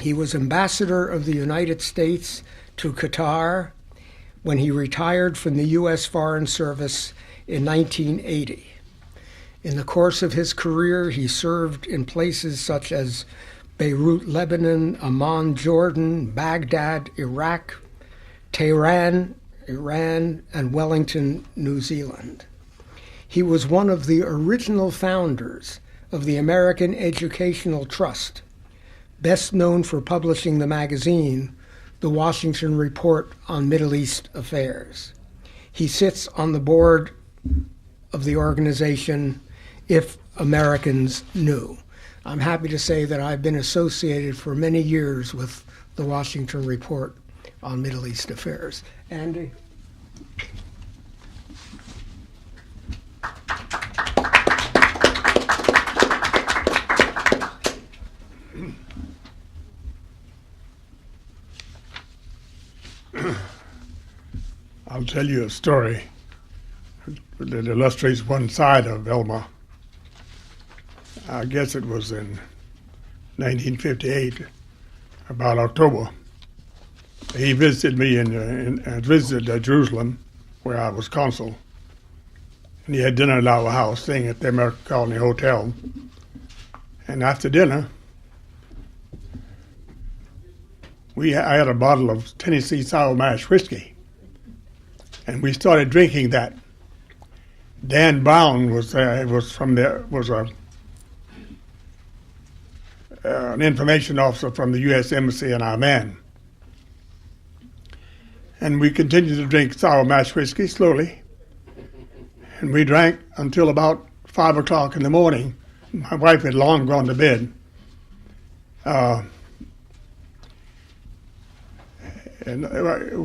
He was ambassador of the United States to Qatar when he retired from the U.S. Foreign Service in 1980. In the course of his career, he served in places such as Beirut, Lebanon, Amman, Jordan, Baghdad, Iraq, Tehran, Iran, and Wellington, New Zealand. He was one of the original founders of the American Educational Trust, best known for publishing the magazine, The Washington Report on Middle East Affairs. He sits on the board of the organization If Americans Knew. I'm happy to say that I've been associated for many years with the Washington Report on Middle East Affairs. Andy? I'll tell you a story that illustrates one side of Elmer. I guess it was in 1958, about October. He visited me visited Jerusalem, where I was consul. And he had dinner at our house, staying at the American Colony Hotel. And after dinner, I had a bottle of Tennessee Sour Mash whiskey. And we started drinking that. Dan Brown was there. An information officer from the U.S. Embassy in Amman. And we continued to drink sour mash whiskey slowly. And we drank until about 5 o'clock in the morning. My wife had long gone to bed. And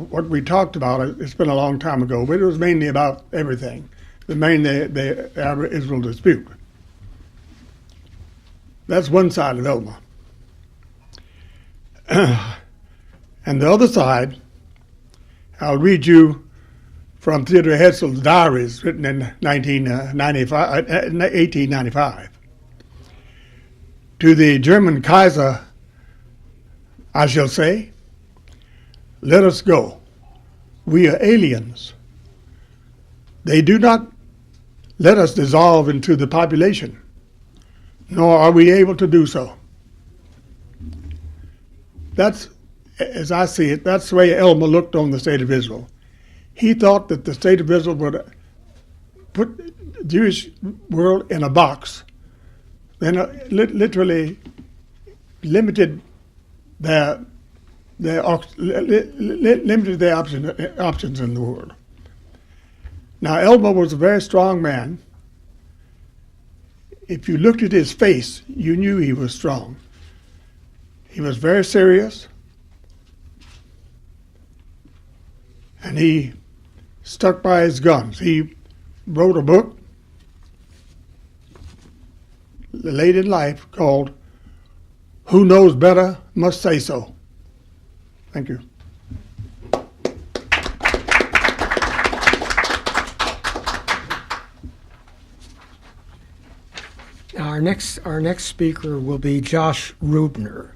what we talked about, it's been a long time ago, but it was mainly about everything. The Arab-Israel dispute. That's one side of Elmer. And the other side, I'll read you from Theodore Herzl's diaries written in 1895. To the German Kaiser, I shall say, let us go. We are aliens. They do not let us dissolve into the population, nor are we able to do so. That's, as I see it, that's the way Elmer looked on the state of Israel. He thought that the state of Israel would put the Jewish world in a box, then literally limited their options in the world. Now, Elmer was a very strong man. If you looked at his face, you knew he was strong. He was very serious, and he stuck by his guns. He wrote a book late in life called Who Knows Better Must Say So. Thank you. Our next speaker will be Josh Ruebner.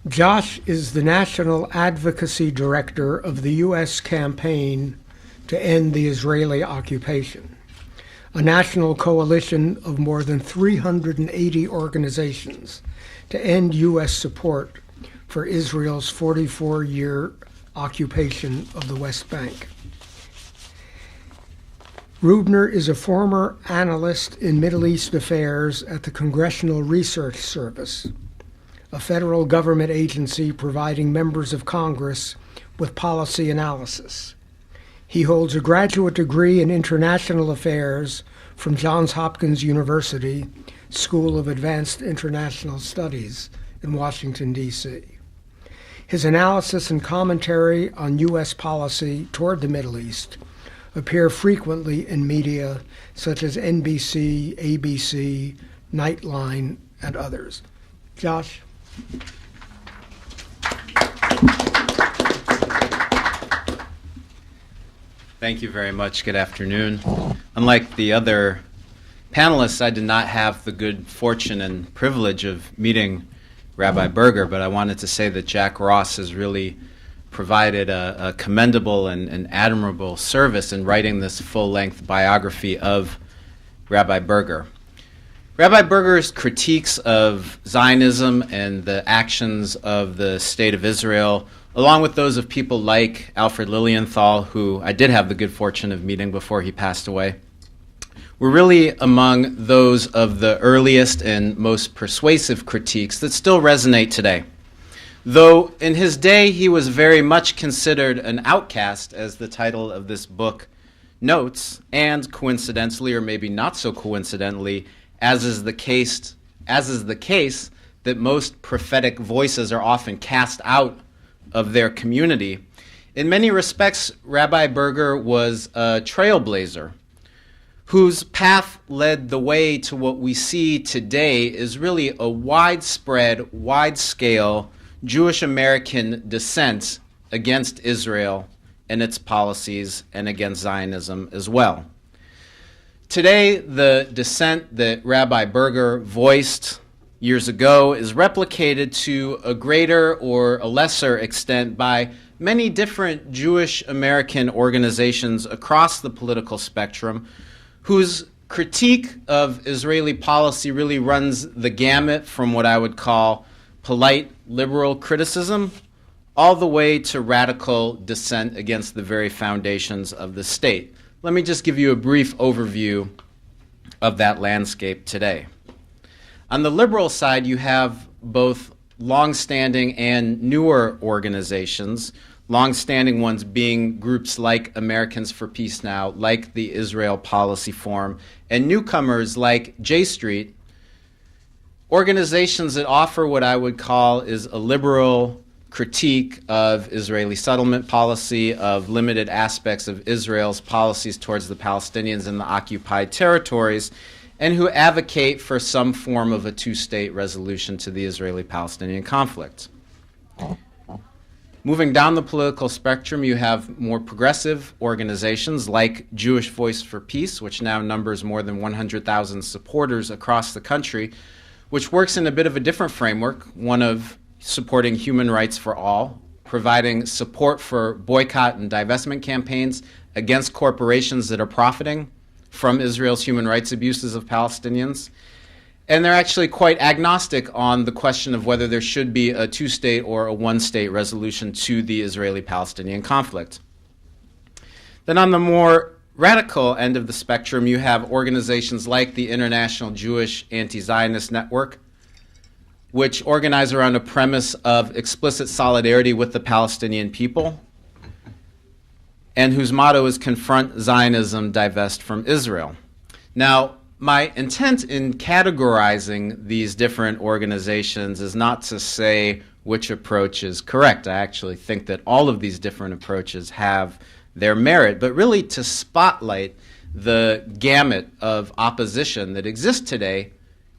Josh is the National Advocacy Director of the U.S. campaign to end the Israeli occupation, a national coalition of more than 380 organizations to end U.S. support for Israel's 44-year occupation of the West Bank. Ruebner is a former analyst in Middle East affairs at the Congressional Research Service, a federal government agency providing members of Congress with policy analysis. He holds a graduate degree in international affairs from Johns Hopkins University School of Advanced International Studies in Washington, D.C. His analysis and commentary on U.S. policy toward the Middle East appear frequently in media such as NBC, ABC, Nightline, and others. Josh? Thank you very much. Good afternoon. Unlike the other panelists, I did not have the good fortune and privilege of meeting Rabbi Berger, but I wanted to say that Jack Ross has really provided a commendable and admirable service in writing this full-length biography of Rabbi Berger. Rabbi Berger's critiques of Zionism and the actions of the State of Israel, along with those of people like Alfred Lilienthal, who I did have the good fortune of meeting before he passed away, were really among those of the earliest and most persuasive critiques that still resonate today. Though in his day he was very much considered an outcast, as the title of this book notes, and coincidentally, or maybe not so coincidentally, as is the case that most prophetic voices are often cast out of their community. In many respects, Rabbi Berger was a trailblazer whose path led the way to what we see today is really a widespread, wide-scale Jewish American dissent against Israel and its policies and against Zionism as well. Today, the dissent that Rabbi Berger voiced years ago is replicated to a greater or a lesser extent by many different Jewish American organizations across the political spectrum whose critique of Israeli policy really runs the gamut from what I would call polite liberal criticism all the way to radical dissent against the very foundations of the state. Let me just give you a brief overview of that landscape today. On the liberal side, you have both long-standing and newer organizations, long-standing ones being groups like Americans for Peace Now, like the Israel Policy Forum, and newcomers like J Street, organizations that offer what I would call is a liberal critique of Israeli settlement policy, of limited aspects of Israel's policies towards the Palestinians in the occupied territories, and who advocate for some form of a two-state resolution to the Israeli-Palestinian conflict. Moving down the political spectrum, you have more progressive organizations like Jewish Voice for Peace, which now numbers more than 100,000 supporters across the country, which works in a bit of a different framework, one of supporting human rights for all, providing support for boycott and divestment campaigns against corporations that are profiting from Israel's human rights abuses of Palestinians. And they're actually quite agnostic on the question of whether there should be a two-state or a one-state resolution to the Israeli-Palestinian conflict. Then on the more radical end of the spectrum, you have organizations like the International Jewish Anti-Zionist Network, which organize around a premise of explicit solidarity with the Palestinian people, and whose motto is confront Zionism, divest from Israel. Now, my intent in categorizing these different organizations is not to say which approach is correct. I actually think that all of these different approaches have their merit, but really to spotlight the gamut of opposition that exists today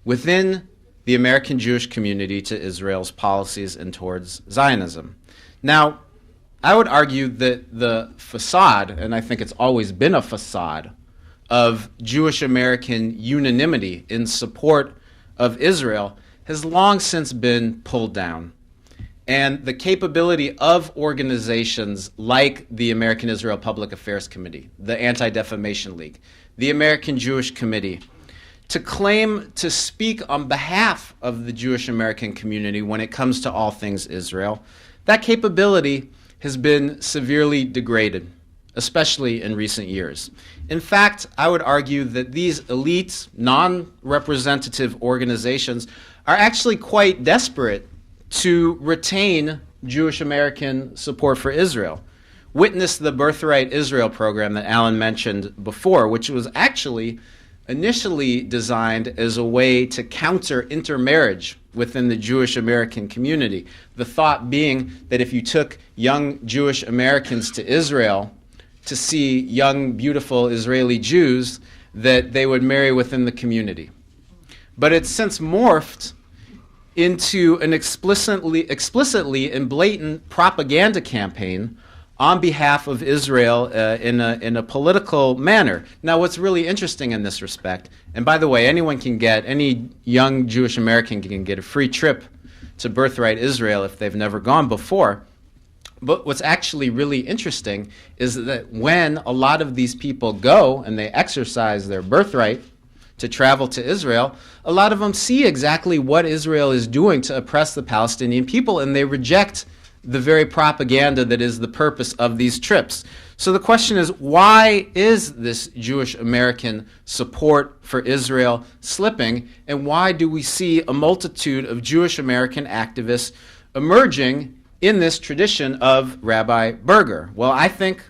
within the American Jewish community to Israel's policies and towards Zionism. Now, I would argue that the facade, and I think it's always been a facade, of Jewish American unanimity in support of Israel has long since been pulled down. And the capability of organizations like the American Israel Public Affairs Committee, the Anti-Defamation League, the American Jewish Committee, to claim to speak on behalf of the Jewish American community when it comes to all things Israel, that capability has been severely degraded, especially in recent years. In fact, I would argue that these elite, non-representative organizations are actually quite desperate to retain Jewish American support for Israel. Witness the Birthright Israel program that Alan mentioned before, which was actually initially designed as a way to counter intermarriage within the Jewish American community. The thought being that if you took young Jewish Americans to Israel to see young, beautiful Israeli Jews, that they would marry within the community. But it's since morphed into an explicitly and blatant propaganda campaign on behalf of Israel in a political manner. Now, what's really interesting in this respect, and by the way, any young Jewish American can get a free trip to Birthright Israel if they've never gone before. But what's actually really interesting is that when a lot of these people go and they exercise their birthright to travel to Israel, a lot of them see exactly what Israel is doing to oppress the Palestinian people, and they reject the very propaganda that is the purpose of these trips. So the question is, why is this Jewish American support for Israel slipping, and why do we see a multitude of Jewish American activists emerging in this tradition of Rabbi Berger? Well, I think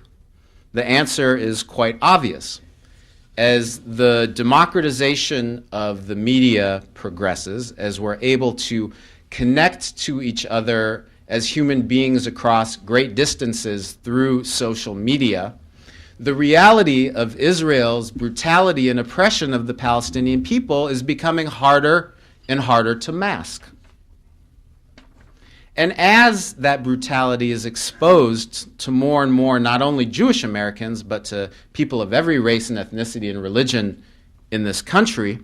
the answer is quite obvious. As the democratization of the media progresses, as we're able to connect to each other as human beings across great distances through social media, the reality of Israel's brutality and oppression of the Palestinian people is becoming harder and harder to mask. And as that brutality is exposed to more and more, not only Jewish Americans, but to people of every race and ethnicity and religion in this country,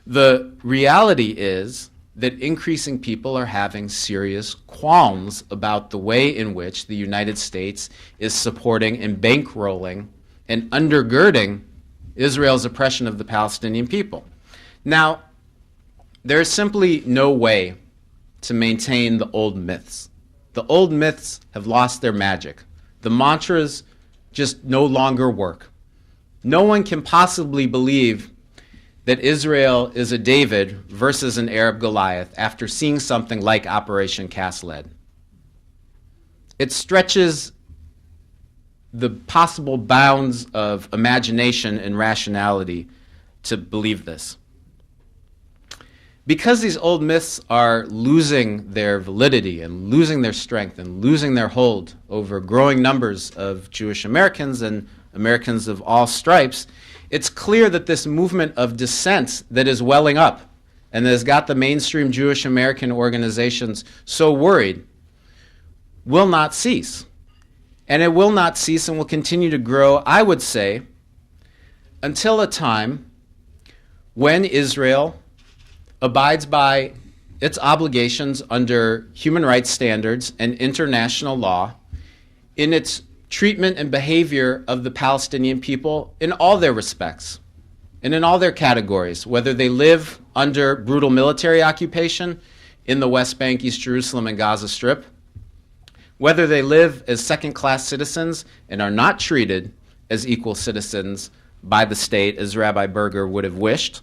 the reality is that increasing people are having serious qualms about the way in which the United States is supporting and bankrolling and undergirding Israel's oppression of the Palestinian people. Now, there is simply no way to maintain the old myths. The old myths have lost their magic. The mantras just no longer work. No one can possibly believe that Israel is a David versus an Arab Goliath after seeing something like Operation Cast Lead. It stretches the possible bounds of imagination and rationality to believe this. Because these old myths are losing their validity and losing their strength and losing their hold over growing numbers of Jewish Americans and Americans of all stripes, it's clear that this movement of dissent that is welling up and that has got the mainstream Jewish American organizations so worried will not cease. And it will not cease and will continue to grow, I would say, until a time when Israel abides by its obligations under human rights standards and international law in its treatment and behavior of the Palestinian people in all their respects and in all their categories, whether they live under brutal military occupation in the West Bank, East Jerusalem, and Gaza Strip, whether they live as second-class citizens and are not treated as equal citizens by the state as Rabbi Berger would have wished,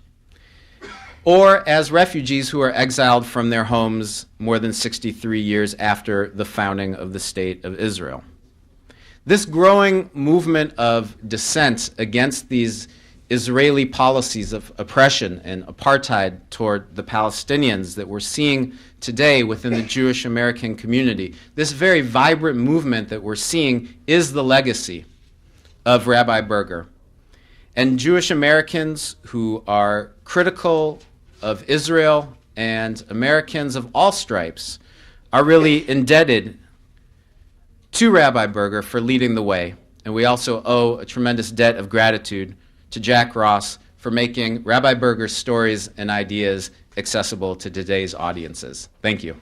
or as refugees who are exiled from their homes more than 63 years after the founding of the State of Israel. This growing movement of dissent against these Israeli policies of oppression and apartheid toward the Palestinians that we're seeing today within the Jewish American community, this very vibrant movement that we're seeing is the legacy of Rabbi Berger. And Jewish Americans who are critical of Israel and Americans of all stripes are really indebted to Rabbi Berger for leading the way. And we also owe a tremendous debt of gratitude to Jack Ross for making Rabbi Berger's stories and ideas accessible to today's audiences. Thank you.